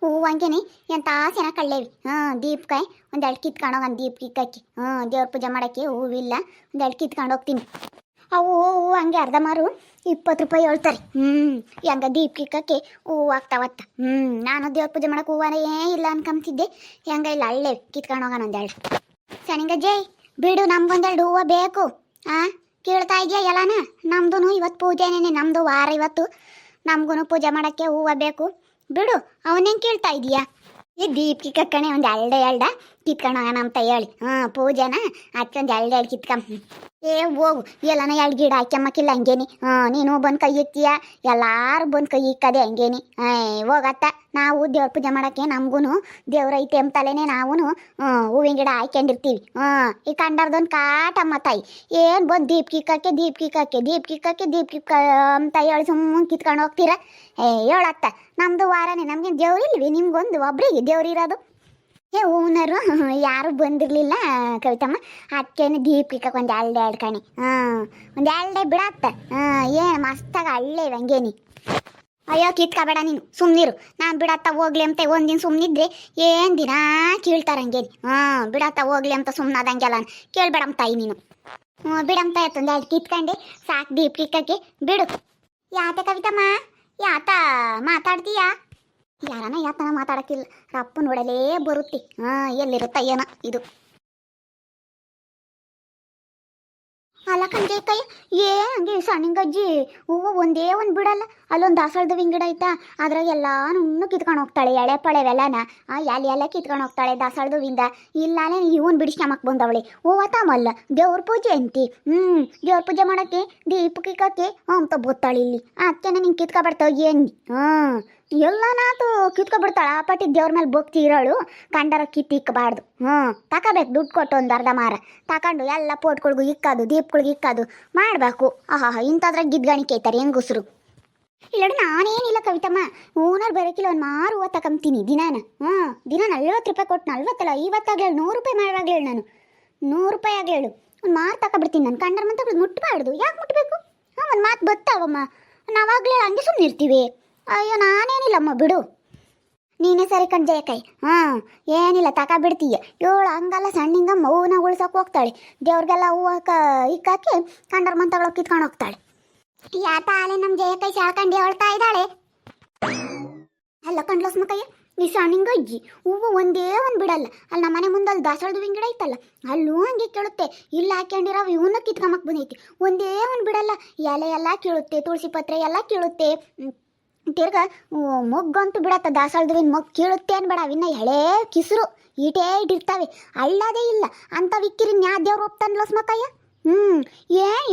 ಹೂವು ಹಂಗೇನಿ ಎಂತ ಚೆನ್ನಾಗಿ ಕಳ್ಳೇವಿ ದೀಪಕಾಯಿ ಒಂದೆರಡು ಕಿತ್ಕೊಂಡೋಗಿ ಒಂದು ದೀಪ ಕಿಕ್ಕಿ ದೇವ್ರ ಪೂಜೆ ಮಾಡೋಕ್ಕೆ ಹೂವಿಲ್ಲ ಒಂದೆರಡು ಕಿತ್ಕೊಂಡು ಹೋಗ್ತೀನಿ. ಅವು ಹೂವು ಹಂಗೆ ಅರ್ಧ ಮಾರು 20 ರೂಪಾಯಿ ಹೇಳ್ತಾರೆ. ಹೆಂಗ ದೀಪ ಕಿಕ್ಕಕ್ಕೆ ಹೂವು ಆಗ್ತಾವತ್ತ. ನಾನು ದೇವ್ರ ಪೂಜೆ ಮಾಡೋಕೆ ಹೂವನೇ ಇಲ್ಲ ಅನ್ಕೊಂತಿದ್ದೆ. ಹೆಂಗ ಇಲ್ಲ ಹಳ್ಳೇವಿ ಕಿತ್ಕೊಂಡು ಹೋಗೋಣ ಒಂದೆರಡು. ಸನಿಗಜ್ಜೆ ಬಿಡು, ನಮ್ಗೊಂದೆರಡು ಹೂವು ಬೇಕು. ಕೇಳ್ತಾ ಇದೆಯಾ ಎಲ್ಲಾನ? ನಮ್ದು ಇವತ್ತು ಪೂಜೆನೇ, ನಮ್ಮದು ವಾರ ಇವತ್ತು. ನಮಗೂ ಪೂಜೆ ಮಾಡೋಕ್ಕೆ ಹೂವು ಬೇಕು. ಬಿಡು, ಅವನೇನು ಕೇಳ್ತಾ ಇದೀಯಾ? ಈ ದೀಪ ಕಿಕ್ಕಣೆ ಒಂದು ಎರಡ ಕಿತ್ಕೊಂಡು ಹೋಗೋಣ ಅಂತ ಹೇಳಿ ಪೂಜೆನ ಅದಕ್ಕೆ ಒಂದು ಎರಡು ಕಿತ್ಕೊಂಬ. ಹೋಗು, ಎಲ್ಲಾನ 2 ಗಿಡ ಹಾಕ್ಯಮ್ಮಕ್ಕಿಲ್ಲ ಹಂಗೇನಿ. ನೀನು ಬಂದು ಕೈ ಇಕ್ತೀಯ, ಎಲ್ಲಾರು ಬಂದು ಕೈ ಇಕ್ಕದೆ ಹಂಗೇನಿ. ಹೋಗತ್ತ. ನಾವು ದೇವ್ರ ಪೂಜೆ ಮಾಡೋಕ್ಕೆ ನಮಗೂ ದೇವ್ರ ಐತೆ ಎಂಬತಲೇನೆ ನಾವು ಹೂವಿನ ಗಿಡ ಹಾಕ್ಯಂಡಿರ್ತೀವಿ. ಈ ಕಂಡರ್ದೊಂದು ಕಾಟಮ್ಮ ತಾಯಿ ಏನು ಬಂದು ದೀಪ ಕಿಕ್ಕಕ್ಕೆ ಅಂತ ಹೇಳಿ ಸುಮ್ಮನೆ ಕಿತ್ಕೊಂಡು ಹೋಗ್ತೀರ. ಹೇಳತ್ತ. ನಮ್ಮದು ವಾರನೇ, ನಮಗೆ ದೇವ್ರು ಇಲ್ವಿ? ನಿಮ್ಗೊಂದು ಒಬ್ರಿಗೆ ದೇವ್ರು ಇರೋದು. ಓನರು ಯಾರು ಬಂದಿರಲಿಲ್ಲ ಕವಿತಮ್ಮ, ಅದಕ್ಕೇನು ದೀಪ ಕಿಕ್ಕಕ್ಕೆ ಒಂದು ಎರಡು ಕಣಿ. ಒಂದು ಎರಡೇ ಬಿಡತ್ತ. ಏನು ಮಸ್ತಾಗ ಹಳ್ಳೇವಿ ಹಂಗೇನಿ. ಅಯ್ಯೋ ಕಿತ್ಕೋಬೇಡ ನೀನು, ಸುಮ್ಮನಿರು. ನಾನು ಬಿಡತ್ತ ಹೋಗ್ಲಿ ಅಂತ ಒಂದಿನ ಸುಮ್ಮನಿದ್ರೆ ಏನು ದಿನ ಕೀಳ್ತಾರ ಹಂಗೇನಿ. ಬಿಡತ್ತ ಹೋಗ್ಲಿ ಅಂತ ಸುಮ್ಮನಾದಂಗೆಲ್ಲ ಕೇಳ್ಬೇಡಮ್ಮ ತಾಯಿ ನೀನು. ಬಿಡಮ್ಮ ತಾಯಿ ಒಂದು ಎರಡು ಕಿತ್ಕೊಂಡೆ ಸಾಕು ದೀಪ ಕಿಕ್ಕಕ್ಕೆ. ಬಿಡು. ಯಾತ ಕವಿತಮ್ಮ, ಯಾತ ಮಾತಾಡ್ತೀಯಾ? ಯಾರನ ಯಾತನ ಮಾತಾಡಕ್ಕಿಲ್ಲ, ರಪ್ಪ ನೋಡಲೇ ಬರುತ್ತೆ. ಎಲ್ಲಿರುತ್ತ ಏನೋ ಇದು. ಅಲ್ಲ ಕಣ್ಗೆ ಕೈ ಹಂಗೆ ಸಣ್ಣಗಜ್ಜಿ ಹೂವು ಒಂದೇ ಒಂದು ಬಿಡಲ್ಲ. ಅಲ್ಲೊಂದು ದಾಸವಾಳದ ಗಿಡ ಐತಾ, ಅದ್ರಾಗ ಎಲ್ಲಾನು ಕಿತ್ಕೊಂಡು ಹೋಗ್ತಾಳೆ. ಎಳೆ ಪಳೆವೆಲ್ಲನ ಎಲ್ಲ ಕಿತ್ಕೊಂಡು ಹೋಗ್ತಾಳೆ ದಾಸವಾಳದ ಹೂವಿಂದ. ಇಲ್ಲಾನೆ ಇವನ್ ಬಿಡಿಸ್ಕೊಂಬಕ್ ಬಂದವಳೆ. ಹೂವ ತಾಮಲ್ಲ ದೇವ್ರ ಪೂಜೆ ಅಂತಿ. ದೇವ್ರ ಪೂಜೆ ಮಾಡೋಕ್ಕೆ ದೀಪ ಕಿಕ್ಕಕ್ಕೆ ಅಂತ ಬತ್ತಾಳೆ ಇಲ್ಲಿ. ಅದಕ್ಕೆ ನಿಂಗೆ ಕಿತ್ಕೊಬರ್ತಾವ ಏನು? ಎಲ್ಲನಾತು ಕಿತ್ಕೊಬಿಡ್ತಾಳ. ಆ ಪಟ್ಟಿ ದೇವ್ರ ಮೇಲೆ ಭಕ್ತಿ ಇರೋಳು ಕಂಡರ ಕಿತ್ತಿಕ್ಕಬಾರ್ದು. ತಗೋಬೇಕು ದುಡ್ಡು ಕೊಟ್ಟು ಒಂದು ಅರ್ಧ ಮಾರ ತಗೊಂಡು ಎಲ್ಲ ಪೋಟ್ಗಳಿಗೂ ಇಕ್ಕೋದು, ದೀಪಗಳಿಗೂ ಇಕ್ಕೋದು ಮಾಡಬೇಕು. ಇಂಥದ್ರಾಗ ಗಿದ್ಗಾಣಿಕೆ ಐತಾರೆ ಹೆಂಗುಸ್ರು. ಇಲ್ಲಡು ನಾನೇನಿಲ್ಲ ಕವಿತಮ್ಮ, ಓನರ್ ಬರೋಕಿಲ್ಲ ಒಂದು ಮಾರು ಹೂವು ತಗೊಂತೀನಿ ದಿನಾನ. ದಿನ 40 ರೂಪಾಯಿ ಕೊಟ್ಟು, 40 ಅಲ್ಲ 50 ಆಗ್ಲೇಳು, 100 ರೂಪಾಯಿ ಮಾಡುವಾಗ್ಲೇಳು. ನಾನು 100 ರೂಪಾಯಿ ಆಗ್ಲೇಳು ಒಂದು ಮಾರು ತಗೊಬಿಡ್ತೀನಿ. ನಾನು ಕಂಡರ ಮಂತಗಳು ಮುಟ್ಟಬಾರ್ದು. ಯಾಕೆ ಮುಟ್ಟಬೇಕು? ಒಂದು ಮಾತು ಬತ್ತಾವಮ್ಮ, ನಾವಾಗ್ಲೇಳು ಹಂಗೆ ಸುಮ್ಮನೆ ಇರ್ತೀವಿ. ಅಯ್ಯೋ ನಾನೇನಿಲ್ಲಮ್ಮ, ಬಿಡು. ನೀನೇ ಸರಿ ಕಣ್ಜಯಕಾಯಿ. ಏನಿಲ್ಲ ತಗೊಬಿಡ್ತೀಯ. ಇವಳು ಹಂಗಲ್ಲ ಸಣ್ಣಿಂಗಮ್ಮ ಹೂವನ್ನ ಉಳ್ಸೋಕೆ ಹೋಗ್ತಾಳೆ. ದೇವ್ರಿಗೆಲ್ಲ ಹೂವು ಇಕ್ಕಾಕಿ ಕಂಡರ ಮಂತಗಳು ಕಿತ್ಕೊಂಡು ಹೋಗ್ತಾಳೆ. ಯಾತ ಆಲೆ ನಮ್ಮ ಜಯಕಾಯಿ ಶಾಳ್ಕಂಡು ಹೇಳ್ತಾ ಇದ್ದಾಳೆ. ಅಲ್ಲ ಕಂಡ್ಲಸ್ಮಕಯ್ಯ, ಈ ಸಣ್ಣಿಂಗಜ್ಜಿ ಹೂವು ಒಂದೇ ಒಂದು ಬಿಡಲ್ಲ. ಅಲ್ಲಿ ನಮ್ಮ ಮನೆ ಮುಂದೆ ಅಲ್ಲಿ ದಾಸವಾಳದ ಗಿಡ ಐತಲ್ಲ, ಅಲ್ಲೂ ಹಂಗೆ ಕೇಳುತ್ತೆ. ಇಲ್ಲ ಹಾಕ್ಯಂಡಿರೋ ಇವನ್ನ ಕಿತ್ಕೊಂಬಕ್ ಬಂದೈತಿ. ಒಂದೇ ಒಂದು ಬಿಡಲ್ಲ. ಎಲೆ ಎಲ್ಲ ಕೀಳುತ್ತೆ, ತುಳಸಿ ಪತ್ರೆ ಎಲ್ಲ ಕೀಳುತ್ತೆ. ತಿರ್ಗ ಮೊಗ್ಗಂತೂ ಬಿಡತ್ತ. ದಾಸವಾಳದ ಮೊಗ್ಗು ಕೀಳುತ್ತೆ ಅನ್ಬೇಡ, ಅವಿನ್ನ ಎಳೆ ಕಿಸರು ಈಟೇ ಇಟ್ಟಿರ್ತಾವೆ. ಅಳ್ಳೋದೇ ಇಲ್ಲ ಅಂತ ವಿಕ್ಕಿರಿ ನ್ಯಾ ದೇವ್ರು ಒಪ್ತಾನಲ್ಲ ಸ್ಮಕಯ್ಯ.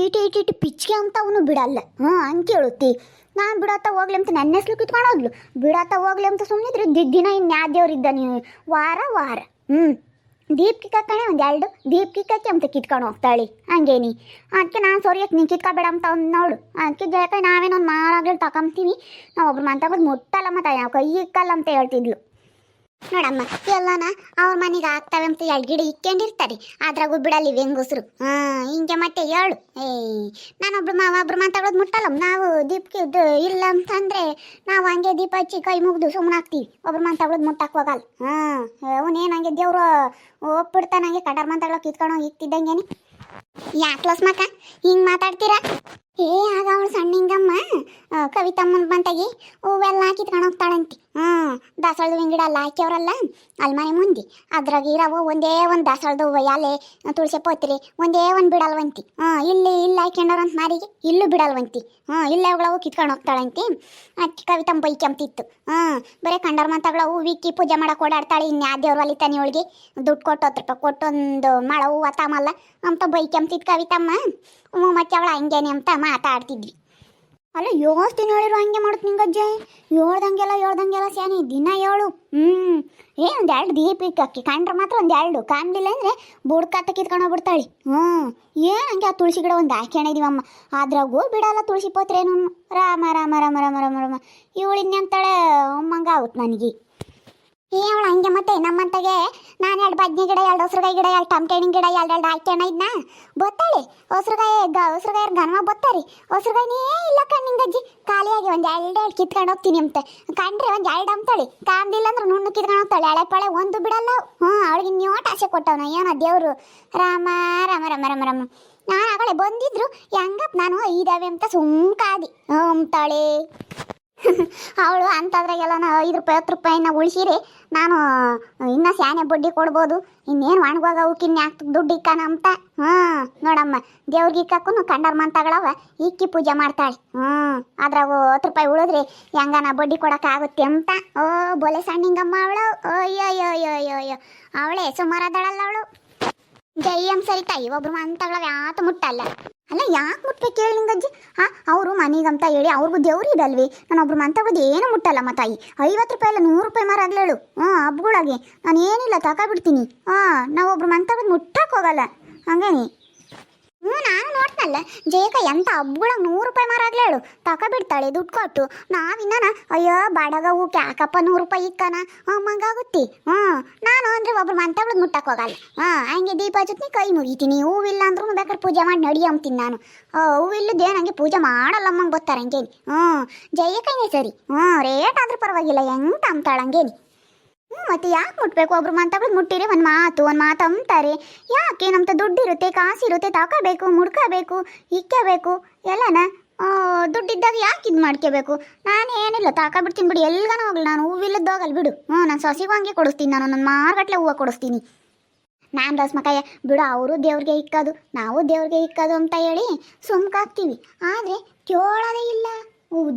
ಈಟೆ ಪಿಚ್ಕೆ ಅಂತ ಅವನು ಬಿಡಲ್ಲ. ಹಂಗೆ ಕೇಳುತ್ತಿ. ನಾನು ಬಿಡತ್ತ ಹೋಗ್ಲಿ ಅಂತ ನನ್ನ ಹೆಸ್ಲು ಕಿತ್ಕೊಂಡು ಹೋಗ್ಲು. ಬಿಡತ್ತ ಹೋಗ್ಲಿ ಅಂತ ಸುಮ್ಮನಿದ್ರೆ ದಿನ ಇನ್ನು ಯಾ ದೇವ್ರಿದ್ದ ನೀವು ವಾರ ದೀಪ ಕಿಕ್ಕಣೆ ಒಂದು 2 ದೀಪ ಕಿಕ್ಕಕ್ಕೆ ಅಂತ ಕಿತ್ಕೊಂಡು ಹೋಗ್ತಾಳೆ ಹಂಗೇನಿ. ಅದಕ್ಕೆ ನಾನು ಸೊರಿಯಕ್ಕೆ ನೀನು ಕಿತ್ಕೊಬೇಡ ಅಂತ ಒಂದು ನೋಡು. ಅದಕ್ಕೆ ಜಯಕಾಯಿ ನಾವೇನೊಂದು ಮಾರಾಗ್ಲಿ ತಗೊಂತೀವಿ. ನಾವು ಒಬ್ರು ಮಾತಾಡೋದು ಮುಟ್ಟಲ್ಲ ಮತ್ತೆ ನಾವು ಕೈ ಇಕ್ಕಲ್ಲ ಅಂತ ಹೇಳ್ತಿದ್ಲು ನೋಡಮ್ಮ. ಎಲ್ಲನ ಅವ್ರ ಮನೆಗೆ ಆಗ್ತವೆ ಅಂತ 2 ಗಿಡ ಇಕ್ಕೊಂಡಿರ್ತಾರೆ, ಅದ್ರಾಗೂ ಬಿಡಲ್ಲಿ ಹೆಂಗಸ್ರು. ಹಿಂಗೆ ಮತ್ತೆ ಹೇಳು. ನಾನೊಬ್ರು ಮಾತಾಡೋದು ಮುಟ್ಟಲ್ಲ. ನಾವು ದೀಪಕ್ಕೆ ಇಲ್ಲ ಅಂತಂದರೆ ನಾವು ಹಂಗೆ ದೀಪ ಹಚ್ಚಿ ಕೈ ಮುಗಿದು ಸುಮ್ಮನೆ ಆಗ್ತೀವಿ. ಒಬ್ರು ಮಾತಾಡೋದು ಮುಟ್ಟಕ್ಕೆ ಹೋಗಲ್ಲ. ಅವನೇನು ಹಂಗೆ ದೇವ್ರು ಒಪ್ಪಿಡ್ತಾನೆ. ಹಂಗೆ ಕಡರ್ ಮಾತಾಡೋಕೆ ಕಿತ್ಕೊಂಡು ಇಕ್ತಿದ್ದಂಗೇನೆ. ಯಾಕ್ಲೋಸ್ ಮಕ್ಕ ಹಿಂಗೆ ಮಾತಾಡ್ತೀರಾ? ಆಗ ಅವಳು ಸಣ್ಣಿಂಗಮ್ಮ ಕವಿತಮ್ಮನ ಬಂತಾಗಿ ಹೂವೆಲ್ಲ ಕಿತ್ಕೊಂಡು ಹೋಗ್ತಾಳಂತೆ. ದಾಸವಾಳದ ಗಿಡ ಎಲ್ಲ ಹಾಕ್ಯವ್ರಲ್ಲ ಅಲ್ಲಿ ಮನೆ ಮುಂದೆ, ಅದ್ರಾಗ ಇರವು ಒಂದೇ ಒಂದು ದಾಸವಾಳದ ಹೂವು, ಎಲೆ, ತುಳಸಿ ಪತ್ರೆ ಒಂದೇ ಒಂದು ಬಿಡಲ್ವಂತಿ. ಇಲ್ಲಿ ಹಾಕ್ಯಂಡವ್ರಂತ ಮಾರಿಗೆ ಇಲ್ಲೂ ಬಿಡಲ್ವಂತಿ. ಇಲ್ಲೇ ಅವುಗಳವು ಕಿತ್ಕೊಂಡು ಹೋಗ್ತಾಳಂತೆ. ಅದಕ್ಕೆ ಕವಿತಮ್ಮ ಬೈಕೆಂತಿತ್ತು. ಬರೀ ಕಂಡರ ಮಾತಾಗಳ ಹೂವಿಕ್ಕಿ ಪೂಜೆ ಮಾಡಕ್ಕೆ ಓಡಾಡ್ತಾಳೆ. ಇನ್ಯಾ ದೇವ್ರು ಅಲಿತಾನೆ ಅವಳಿಗೆ ದುಡ್ಡು ಕೊಟ್ಟು 10 ರೂಪಾಯಿ ಕೊಟ್ಟೊಂದು ಮಾಳ ಹೂವು ತಾಮಲ್ಲ ಅಂತ ಬೈಕೆಂತಿತ್ತು ಕವಿತಮ್ಮ. ಮತ್ತೆ ಅವಳು ಹಂಗೇನೆ ಅಂತ ಮಾತಾಡ್ತಿದ್ವಿ. ಅಲ್ಲ 7 ದಿನ ಹೇಳಿರು ಹಂಗೆ ಮಾಡುತ್ತೆ ನಿಂಗಜ್ಜೆ. ಹೇಳ್ದಂಗೆಲ್ಲ ಸ್ಯಾನಿ ದಿನ ಹೇಳು. ಒಂದು 2 ದೀಪ ಇಕ್ಕಿ ಕಂಡ್ರೆ ಮಾತ್ರ ಒಂದು 2 ಕಾಣಲಿಲ್ಲ ಅಂದರೆ ಬುಡ್ಕತ್ತ ಕಿತ್ಕೊಂಡು ಹೋಗ್ಬಿಡ್ತಾಳೆ. ಏನು ಹಂಗೆ ಆ ತುಳಸಿ ಗಿಡ ಒಂದು ಹಾಕ್ಯಣಿದೀವಮ್ಮ, ಅದ್ರಾಗೂ ಬಿಡಲ್ಲ ತುಳಸಿ ಪತ್ರೇನು. ರಾಮ ಇವಳು ಇನ್ನಂತಾಳೆ ಅಮ್ಮಂಗ ಆಗುತ್ತೆ ನನಗೆ. ಅವಳು ಹಂಗೆ ಮತ್ತೆ ನಮ್ಮಂತಗೆ ನಾನು ಎರಡು ಬದ್ನಿ ಗಿಡ ಎರಡು ಹೊಸರುಗಾಯಿ ಗಿಡ ಎರಡು ಟಮಟೆ ಹಣ್ಣಿನ ಗಿಡ ಎರಡು ಹಾಕ್ಯಣ ಇದ್ನ ಬತ್ತಾಳೆ ಹೊಸರುಗಾಯಿ ಗನ್ಮ ಬತ್ತಾರಿ ಹೊಸರುಗಾಯಿನೇ ಇಲ್ಲ ಕಣ್ಣಿಂಗಜ್ಜಿ ಖಾಲಿಯಾಗಿ ಒಂದು ಎರಡು ಕಿತ್ಕೊಂಡು ಹೋಗ್ತೀನಿ ಅಂತ ಕಂಡ್ರೆ ಒಂದು ಎರಡು ಅಂತಾಳೆ ಕಾಂದಿಲ್ಲ ಅಂದ್ರೆ ನುಣ್ಣು ಕಿತ್ಕೊಂಡು ಹೋಗ್ತಾಳೆ ಎಳೆ ಪಳೆ ಒಂದು ಬಿಡಲ್ಲ ಅವಳಿಗೆ ನ್ಯೋಟ್ ಆಸೆ ಕೊಟ್ಟವನ ಏನೋ ದೇವ್ರು ರಾಮ ರಾಮ ರಾಮ ರಾಮ ರಾಮ ನಾನು ಆಗಲೇ ಬಂದಿದ್ರು ಹೆಂಗಪ್ಪ ನಾನು ಇದಾವೆ ಅಂತ ಸುಮ್ಕಾದಿ ಅಂತಾಳೆ ಅವಳು ಅಂಥದ್ರಾಗೆಲ್ಲ 5 ರೂಪಾಯಿ 10 ರೂಪಾಯಿನ ಉಳಿಸಿರಿ ನಾನು ಇನ್ನೂ ಸ್ಯಾನೆ ಬಡ್ಡಿ ಕೊಡ್ಬೋದು ಇನ್ನೇನು ಒಣಗೋಗ ಅವಕ್ಕಿನ್ನ ಯಾಕೆ ದುಡ್ಡು ಇಕ್ಕಾನ ಅಂತ ನೋಡಮ್ಮ ದೇವ್ರಿಗೆ ಇಕ್ಕಾಕು ಕಂಡರ್ ಮಂತಗಳವ ಇಕ್ಕಿ ಪೂಜೆ ಮಾಡ್ತಾಳೆ ಅದ್ರಾಗ 10 ರೂಪಾಯಿ ಉಳಿದ್ರಿ ಹೆಂಗನ ಬಡ್ಡಿ ಕೊಡೋಕ್ಕಾಗುತ್ತೆ ಅಂತ ಬೋಲೆ ಸಣ್ಣಿಂಗಮ್ಮ ಅವಳು ಅಯ್ಯೋ ಅವಳೇ ಸುಮಾರದಳಲ್ಲ ಅವಳು ಜೈಯಂ ಸರಿ ತಾಯಿ ಒಬ್ರು ಮಂತಗಳವ ಯಾತ ಮುಟ್ಟಲ್ಲ ಅಲ್ಲ ಯಾಕೆ ಮುಟ್ಬೇಕು ಹೇಳಿ ನಿಂಗಜ್ಜಿ ಅವರು ಮನೆಗಂತ ಹೇಳಿ ಅವ್ರಿಗೂ ದೇವ್ರು ಇದಲ್ವಿ ನಾನು ಒಬ್ರು ಮಂತಗಳದ್ದು ಏನು ಮುಟ್ಟಲ್ಲಮ್ಮ ತಾಯಿ 50 ರೂಪಾಯಿ ಅಲ್ಲ 100 ರೂಪಾಯಿ ಮಾರ ಆಗ್ಲೇಳು ಹಬ್ಬಗಳಿಗೆ ನಾನು ಏನಿಲ್ಲ ತಗೊಬಿಡ್ತೀನಿ ನಾವು ಒಬ್ರು ಮಂತಗಳದ್ದು ಮುಟ್ಟಕ್ಕೆ ಹೋಗಲ್ಲ ಹಂಗೇನಿ ನಾನು ನೋಡ್ತನಲ್ಲ ಜೇಕ ಎಂತ ಹಬ್ಬಗಳಿಗೆ 100 ರೂಪಾಯಿ ಮಾರ ಆಗ್ಲೇಳು ತಗೊಬಿಡ್ತಾಳೆ ದುಡ್ಡು ಕೊಟ್ಟು ನಾವಿನ್ನ ಅಯ್ಯೋ ಬಾಡಗವು ಯಾಕಪ್ಪ 100 ರೂಪಾಯಿ ಇಕ್ಕನ ಮಂಗಾಗುತ್ತಿ ನಾನು ಅಂದ್ರೆ ಒಬ್ರು ಮಂತಗಳದ್ದು ಮುಟ್ಟಕ್ಕೆ ಹೋಗಲ್ಲ ಹಂಗೆ ದೀಪ ಜೊತೆ ಕೈ ಮುಗಿತೀನಿ ಹೂವಿಲ್ಲ ಅಂದ್ರೂ ಬೇಕಾದ್ರೆ ಪೂಜೆ ಮಾಡಿ ನಡಿ ಅಂತೀನಿ ನಾನು ಹೂವಿಲ್ಲದೇನು ಹಂಗೆ ಪೂಜೆ ಮಾಡಲ್ಲಮ್ಮಂಗೆ ಬರ್ತಾರೆ ಹಂಗೇನಿ ಜಯಕಂಗೆ ಸರಿ ರೇಟ್ ಆದ್ರೂ ಪರವಾಗಿಲ್ಲ ಹೆಂಗೆ ಅಂತಾಳೆ ಹಂಗೇನಿ ಮತ್ತೆ ಯಾಕೆ ಮುಟ್ಬೇಕು ಒಬ್ರು ಮಂತಗಳು ಮುಟ್ಟಿರಿ ಒಂದು ಮಾತು ಅಂತಾರೆ ಯಾಕೆ ನಮ್ದು ದುಡ್ಡು ಇರುತ್ತೆ ಕಾಸಿರುತ್ತೆ ತಗೋಬೇಕು ಮುಡ್ಕೋಬೇಕು ಇಕ್ಕಬೇಕು ಎಲ್ಲನ ದುಡ್ಡಿದ್ದಾಗ ಯಾಕೆ ಇದು ಮಾಡ್ಕೋಬೇಕು ನಾನು ಏನಿಲ್ಲ ತಾಕೊಬಿಡ್ತೀನಿ ಬಿಡಿ ಎಲ್ಗಾನ ಹೋಗಲ್ಲ ನಾನು ಹೂವಿಲ್ಲದ್ದು ಹೋಗಲ್ಲ ಬಿಡು ನಾನು ಸೊಸಿಗೂ ಹಂಗೆ ಕೊಡಿಸ್ತೀನಿ ನಾನು ನನ್ನ ಮಾರ್ಗಟ್ಲೆ ಹೂವು ಕೊಡಿಸ್ತೀನಿ ನಾನು ರಸ್ಮಕಾಯ ಬಿಡು ಅವರು ದೇವ್ರಿಗೆ ಇಕ್ಕೋದು ನಾವು ದೇವ್ರಿಗೆ ಇಕ್ಕೋದು ಅಂತ ಹೇಳಿ ಸುಮ್ಕಾಗ್ತೀವಿ ಆದರೆ ಕೇಳೋದೇ ಇಲ್ಲ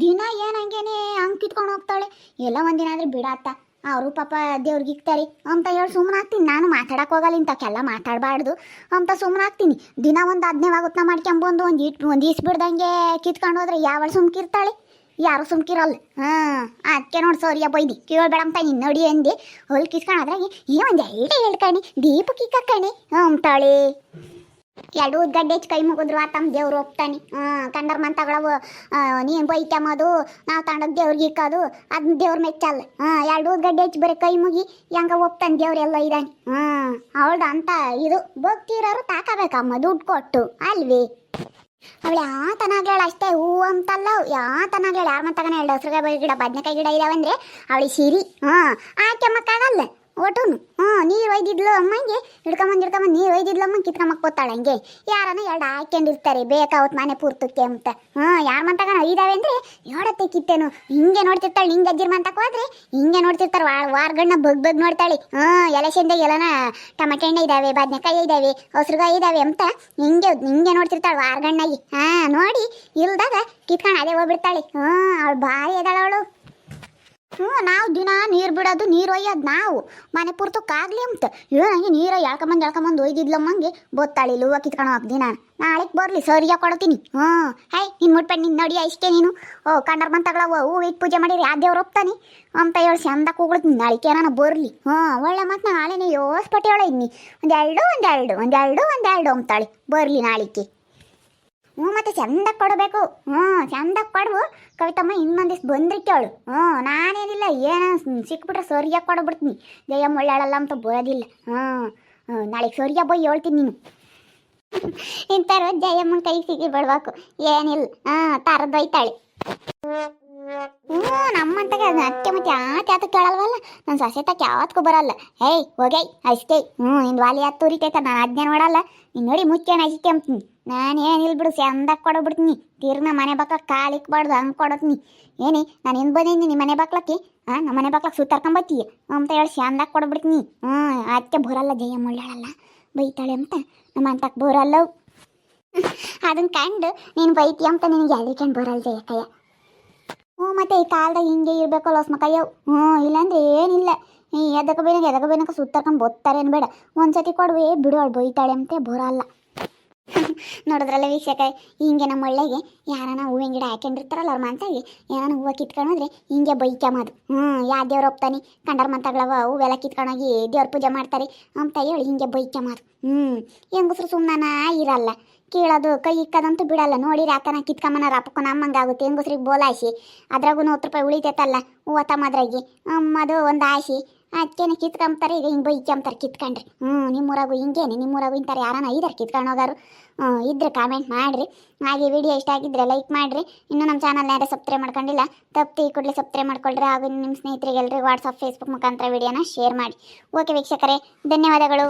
ದಿನ ಏನಂಗೇನೆ ಹಂಗೆ ಕಿತ್ಕೊಂಡು ಹೋಗ್ತಾಳೆ ಎಲ್ಲ ಒಂದಿನ ಆದರೆ ಬಿಡಾತ್ತ ಅವರು ಪಾಪ ದೇವ್ರಿಗೆ ಇಕ್ತಾರೆ ಅಂತ ಹೇಳಿ ಸುಮ್ಮನಾಗ್ತೀನಿ ನಾನು ಮಾತಾಡಕ್ಕೆ ಹೋಗಲ್ಲ ಇಂಥಕ್ಕೆಲ್ಲ ಮಾತಾಡಬಾರ್ದು ಅಂತ ಸುಮ್ಮನಾಗ್ತೀನಿ ದಿನ ಒಂದು 15 ಆಗುತ್ತಾ ಮಾಡ್ಕೊಂಬಂದು ಒಂದು ಈಸ್ ಬಿಡ್ದಂಗೆ ಕಿತ್ಕೊಂಡು ಹೋದ್ರೆ ಯಾವಳು ಸುಮ್ಕಿರ್ತಾಳೆ ಯಾರು ಸುಮ್ಕಿರಲ್ಲ ಅದಕ್ಕೆ ನೋಡಿ ಸೌರ್ಯ ಬೈದಿ ಕೇಳ್ಬೇಡ ಅಂತ ನೀನು ನೋಡಿ ಅಂದೆ ಹೊಲ್ ಕಿಸ್ಕೊಂಡ್ರಾಗೆ ಒಂದು ಹೇಳ್ಕಣಿ ದೀಪಕ್ಕೆ ಇಕ್ಕಣಿ ಅಂತಾಳೆ 2 ಗಡ್ಡೆ ಕೈ ಮುಗಿದ್ರು ತಮ್ಮ ದೇವ್ರು ಹೋಗ್ತಾನೆ ಕಂಡರ್ ಮಂತಗಳವು ನೀನು ಬೈಕಮ್ಮದು ನಾವು ತಗೊಂಡೋಗಿ ದೇವ್ರಿಗೆ ಇಕ್ಕೋದು ಅದನ್ನ ದೇವ್ರ ಮೆಚ್ಚಲ್ಲ 2 ಗಡ್ಡೆ ಬರೀ ಕೈ ಮುಗಿ ಹೆಂಗ ಹೋಗ್ತಾನೆ ದೇವ್ರೆಲ್ಲ ಇದ್ದಾನೆ ಅವಳ್ದು ಅಂತ ಇದು ಭಕ್ತಿರೋರು ತಾಕಬೇಕಮ್ಮ ದುಡ್ಡು ಕೊಟ್ಟು ಅಲ್ವಿ ಅವಳು ಯಾತನಾಗ್ಯಾಳ ಅಷ್ಟೇ ಹೂ ಅಂತಲ್ಲ ಯಾತನಾಗ್ಯಾಳ ಯಾರ ಮಂತಗನ 2 ಹಸ್ರುಗಾಯಿ ಗಿಡ ಬದನೆಕಾಯಿ ಗಿಡ ಇದಾವಂದ್ರೆ ಅವಳಿಗೆ ಸಿರಿ ಆಕೆಮ್ಮಕ್ಕಾಗಲ್ಲ ಒಟ್ಟುನು ನೀರು ಒಯ್ದಿದ್ಲು ಅಮ್ಮಂಗೆ ಹಿಡ್ಕೊಂಬಂದು ನೀರು ಒಯ್ದಿದ್ಲು ಅಮ್ಮ ಕಿತ್ಕೊಂಬಕ್ಕೆ ಗೊತ್ತಾಳೆ ಹಂಗೆ ಯಾರನ್ನ 2 ಹಾಕೊಂಡಿರ್ತಾರೆ ಬೇಕಾವತ್ತು ಮನೆ ಪೂರ್ತಕ್ಕೆ ಅಂತ ಯಾರು ಮಂತಗನ ಇದಾವೆ ಅಂದರೆ ಹೇಳತ್ತೆ ಕಿತ್ತೇನು ಹಿಂಗೆ ನೋಡ್ತಿರ್ತಾಳೆ ಹಿಂಗೆ ಅಜ್ಜಿರ್ ಮಂತಕ್ಕೆ ಹೋದ್ರೆ ಹಿಂಗೆ ನೋಡ್ತಿರ್ತಾರೆ ವಾರಗಣ್ಣ ಬಗ್ ನೋಡ್ತಾಳೆ ಎಲೆಶಂದಾಗ ಎಲ್ಲನ ಟಮಟೆ ಹಣ್ಣೆ ಇದ್ದಾವೆ ಬದನೆಕಾಯಿ ಇದ್ದಾವೆ ಹಸ್ರುಗಾಯಿ ಇದ್ದಾವೆ ಅಂತ ಹಿಂಗೆ ನೋಡ್ತಿರ್ತಾಳೆ ವಾರಗಣ್ಣಾಗಿ ನೋಡಿ ಇಲ್ದಾಗ ಕಿತ್ಕೊಂಡು ಅದೇ ಹೋಗ್ಬಿಡ್ತಾಳೆ ಅವಳು ಭಾರಿ ಇದ್ದಾಳೆ ಅವಳು ನಾವು ದಿನ ನೀರು ಬಿಡೋದು ನೀರು ಒಯ್ಯೋದು ನಾವು ಮನೆ ಪೂರ್ತಕ್ಕಾಗಲಿ ಅಂತ ಏನಂಗೆ ನೀರು ಎಳ್ಕೊಂಬಂದು ಒಯ್ದಿದ್ಲಮ್ಮಂಗೆ ಬೊತ್ತಾಳಿಲ್ಲ ಹೂವು ಕಿತ್ಕೊಂಡು ಹೋಗಿ ದಿನ ನಾಳೆಗೆ ಬರಲಿ ಸರಿಯಾಗಿ ಕೊಡ್ತೀನಿ ಹೈ ನೀನು ಮುಟ್ಬೇಡಿ ನಿನ್ನ ನೋಡಿ ಇಷ್ಟೇ ನೀನು ಕಂಡರ್ ಮಂತಗಳವ ಹೂವು ಇಟ್ಟು ಪೂಜೆ ಮಾಡಿರಿ ಆ ದೇವ್ರು ಹೋಗ್ತಾನೆ ಅಂತ ಹೇಳಿ ಚಂದ ಕೂಗ್ಳತ್ತೀನಿ ನಾಳೆಗೆ ಏನಾನ ಬರಲಿ ಒಳ್ಳೆ ಮತ್ತು ನಾನು ನಾಳೆನೇ ಯೋಸ್ಪಟ್ಟಿ ಒಳ್ಳೆ ಇದ್ನಿ ಒಂದೆರಡು ಅಂತಾಳೆ ಬರಲಿ ನಾಳೆಗೆ ಮತ್ತೆ ಚಂದ ಕೊಡಬೇಕು ಚಂದ ಕೊಡು ಕವಿತಮ್ಮ ಇನ್ನೊಂದಿಷ್ಟು ಬಂದ್ರಿ ಕೇಳು ನಾನೇನಿಲ್ಲ ಏನೋ ಸಿಕ್ಬಿಟ್ರೆ ಸರಿಯಾಗಿ ಕೊಡ್ಬಿಡ್ತೀನಿ ಜಯಮ್ಮ ಒಳ್ಳೆಯಲ್ಲ ಅಂತ ಬರೋದಿಲ್ಲ ನಾಳೆಗೆ ಸರಿಯಾಗಿ ಬೈ ಹೇಳ್ತೀನಿ ನೀನು ಇಂಥವ್ರು ಜಯಮ್ಮನ ಕೈ ಸಿಗಿ ಬಿಡ್ಬೇಕು ಏನಿಲ್ಲ ತರದೊಯ್ತಾಳೆ ನಮ್ಮಂತಾಗ ಅತ್ತೆ ಮತ್ತೆ ಯಾತ ಕೇಳಲ್ವಲ್ಲ ನನ್ನ ಸೊಸೆ ತಕ್ಕ ಯಾವತ್ಗೂ ಬರಲ್ಲ ಹೇಯ್ ಹೋಗೈ ಅಷ್ಟೇ ನಿಂದು ವಾಲಿ ಹತ್ತು ಉರಿತೈತ ನಾನು ಅದನ್ನೇ ನೋಡಲ್ಲ ನೀನು ನೋಡಿ ಮುಚ್ಚೇನ ಅಷ್ಟೇ ಅಂತೀನಿ ನಾನು ಏನಿಲ್ಲ ಬಿಡು ಚಂದಾಗ ಕೊಡೋಗ್ಬಿಡ್ತೀನಿ ತೀರ್ನ ಮನೆ ಬಾಕ್ಲಕ್ಕೆ ಕಾಲು ಇಕ್ಬಾರ್ದು ಹಂಗೆ ಕೊಡತ್ನಿ ನಾನು ಏನು ಬಂದಿದ್ದೀನಿ ನಿಮ್ಮ ಮನೆ ಬಾಕ್ಲಕ್ಕೆ ನಮ್ಮ ಮನೆ ಬಾಕ್ಲಕ್ಕೆ ಸುತ್ತಾರ್ಕೊಂಬತ್ತೀಯ ಅಂತ ಹೇಳಿ ಚಂದಾಗ ಕೊಡ್ಬಿಡ್ತೀನಿ ಅದಕ್ಕೆ ಬರಲ್ಲ ಜಯಮ್ಮ ಒಳ್ಳೆಯಲ್ಲ ಬೈತಾಳೆ ಅಂತ ನಮ್ಮ ಅಂತಕ್ಕೆ ಬರಲ್ಲ ಅದನ್ನ ಕಂಡು ನೀನು ಬೈತಿ ಅಂತ ನಿನಗೆ ಅದಕ್ಕೆ ಬರಲ್ಲ ಜಯಕಯ್ಯ ಮತ್ತೆ ಈ ಕಾಲದಾಗ ಹಿಂಗೆ ಇರಬೇಕಲ್ಲ ಹೊಸ್ಮಕಯ್ಯ ಇಲ್ಲಾಂದ್ರೆ ಏನಿಲ್ಲ ಎದಕ್ಕೆ ಬೇನಕ ಸುತ್ತಾರ್ಕೊಂಡು ಬೊತ್ತಾರೇನು ಬೇಡ ಒಂದ್ಸತಿ ಕೊಡುವೆ ಬಿಡೋಳು ಬೈತಾಳೆ ಅಂತ ಬರಲ್ಲ ನೋಡಿದ್ರಲ್ಲ ವೀಕ್ಷಕ ಹಿಂಗೆ ನಮ್ಮ ಒಳ್ಳೆಗೆ ಯಾರನ ಹೂವಿನ ಗಿಡ ಹಾಕೊಂಡಿರ್ತಾರಲ್ಲ ಅವ್ರ ಮಂತಾಗಿ ಏನಾನ ಹೂವು ಕಿತ್ಕೊಂಡ್ರೆ ಹಿಂಗೆ ಬೈಕಮ್ಮದು ಯಾವ ದೇವ್ರು ಹೋಗ್ತಾನೆ ಕಂಡರ್ ಮಂತಗಳವ ಹೂವೆಲ್ಲ ಕಿತ್ಕೊಂಡೋಗಿ ದೇವ್ರ ಪೂಜೆ ಮಾಡ್ತಾರೆ ಅಂತ ಹೇಳಿ ಹಿಂಗೆ ಬೈಕಮ್ಮದು ಹೆಂಗಸ್ರು ಸುಮ್ಮನ ಇರಲ್ಲ ಕೀಳೋದು ಕೈ ಇಕ್ಕದಂತೂ ಬಿಡಲ್ಲ ನೋಡಿ ರಾತನ ಕಿತ್ಕೊಂಬನ ರಪ್ಪಕ್ಕನ ಅಮ್ಮಂಗಾಗುತ್ತೆ ಹೆಂಗಸ್ರಿಗೆ ಬೋಲಾಯಿಸಿ ಅದ್ರಾಗೂ 10 ರೂಪಾಯಿ ಉಳಿತೈತಲ್ಲ ಹೂವು ತಮ್ಮದ್ರಾಗಿ ಅದು ಒಂದು ಆಯಿಸಿ ಅದಕ್ಕೇನೆ ಕಿತ್ಕೊಂತಾರೆ. ಈಗ ಹಿಂಗೆ ಬೈಕ್ಯಂತಾರೆ ಕಿತ್ಕೊಂಡ್ರಿ. ನಿಮ್ಮೂರಾಗು ಹಿಂಗೇನೆ, ನಿಮ್ಮೂರಾಗು ಇಂತಾರೆ ಯಾರನ್ನ ಐದಾರು ಕಿತ್ಕೊಂಡೋಗಾರು ಇದ್ರೆ ಕಾಮೆಂಟ್ ಮಾಡಿರಿ. ಹಾಗೆ ವಿಡಿಯೋ ಇಷ್ಟ ಆಗಿದ್ರೆ ಲೈಕ್ ಮಾಡಿರಿ. ಇನ್ನೂ ನಮ್ಮ ಚಾನಲ್ ಯಾರೇ ಸಬ್ಸ್ಕ್ರೈಬ್ ಮಾಡ್ಕೊಂಡಿಲ್ಲ ತಪ್ಪು ಈ ಕೂಡಲೇ ಸಬ್ಸ್ಕ್ರೈಬ್ ಮಾಡ್ಕೊಳ್ರಿ. ಹಾಗೂ ನಿಮ್ಮ ಸ್ನೇಹಿತರಿಗೆ ಎಲ್ಲರಿಗೂ ವಾಟ್ಸಪ್ ಫೇಸ್ಬುಕ್ ಮುಖಾಂತರ ವಿಡಿಯೋನ ಶೇರ್ ಮಾಡಿ. ಓಕೆ ವೀಕ್ಷಕರೇ, ಧನ್ಯವಾದಗಳು.